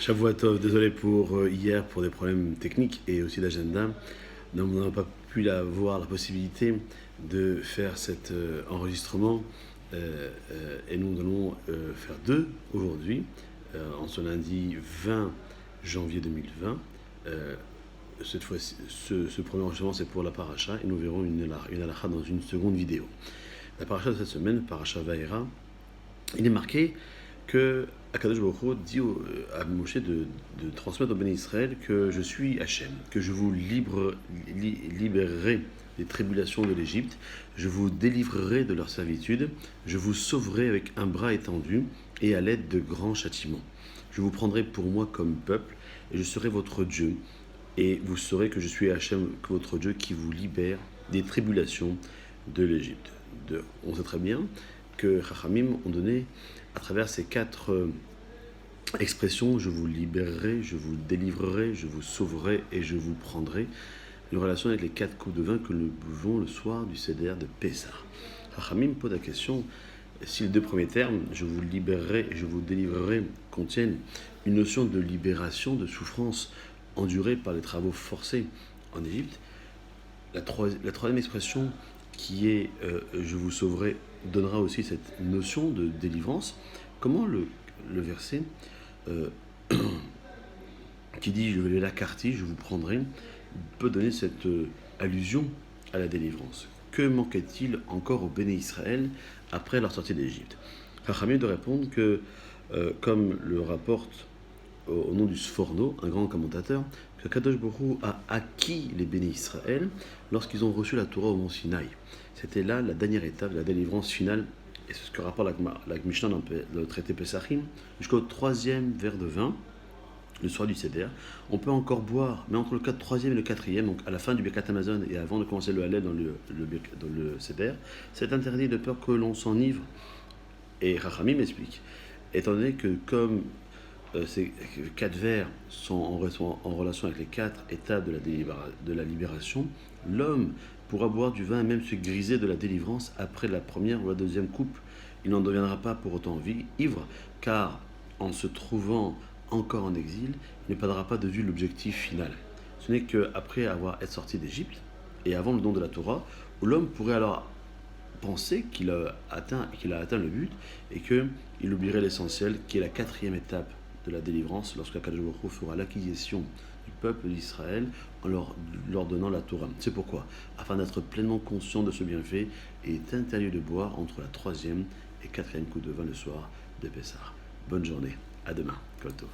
Shavuot Tov, désolé pour hier pour des problèmes techniques et aussi d'agenda. Nous n'avons pas pu avoir la possibilité de faire cet enregistrement et nous allons faire deux aujourd'hui, en ce lundi 20 janvier 2020. Cette fois-ci, ce premier enregistrement c'est pour la paracha et nous verrons une halakha dans une seconde vidéo. La paracha de cette semaine, paracha Vaera, il est marqué que Akadosh Baruch Hu dit à Moshe de transmettre au Béni Israël que je suis Hachem, que je vous libérerai des tribulations de l'Égypte, je vous délivrerai de leur servitude, je vous sauverai avec un bras étendu et à l'aide de grands châtiments. Je vous prendrai pour moi comme peuple et je serai votre Dieu. Et vous saurez que je suis Hachem, que votre Dieu, qui vous libère des tribulations de l'Égypte. On sait très bien que Chachamim ont donné, à travers ces quatre expressions, je vous libérerai, je vous délivrerai, je vous sauverai et je vous prendrai, une relation avec les quatre coupes de vin que nous buvons le soir du Seder de Pessah. Chachamim pose la question, si les deux premiers termes, je vous libérerai et je vous délivrerai, contiennent une notion de libération, de souffrance endurée par les travaux forcés en Égypte, la troisième expression qui est je vous sauverai donnera aussi cette notion de délivrance. Comment le verset qui dit je vais la quartier, je vous prendrai, peut donner cette allusion à la délivrance. Que manquait-il encore au Béné Israël après leur sortie d'Égypte? Chachamim de répondre que, comme le rapporte au nom du Sforno, un grand commentateur, que Kadosh Baruch Hu a acquis les Béné Israël lorsqu'ils ont reçu la Torah au mont Sinaï. C'était là la dernière étape de la délivrance finale, et c'est ce que rapporte la Mishnah dans le traité Pesachim, jusqu'au troisième verre de vin, le soir du Seder. On peut encore boire, mais entre le troisième et le quatrième, donc à la fin du Birkat Hamazon et avant de commencer le Hallel dans le Seder, c'est interdit de peur que l'on s'enivre. Et Chachamim m'explique, étant donné que comme ces quatre vers sont en relation avec les quatre étapes de la libération, l'homme pourra boire du vin et même se griser de la délivrance après la première ou la deuxième coupe. Il n'en deviendra pas pour autant ivre, car en se trouvant encore en exil, il ne perdra pas de vue l'objectif final. Ce n'est qu'après être sorti d'Égypte et avant le don de la Torah, où l'homme pourrait alors penser qu'il a atteint le but et qu'il oublierait l'essentiel, qui est la quatrième étape de la délivrance, lorsque Akadosh Baruch Hu fera l'acquisition du peuple d'Israël en leur donnant la Torah. C'est pourquoi, afin d'être pleinement conscient de ce bienfait, il est interdit de boire entre la troisième et quatrième coupe de vin le soir de Pessah. Bonne journée, à demain. Kol Tov.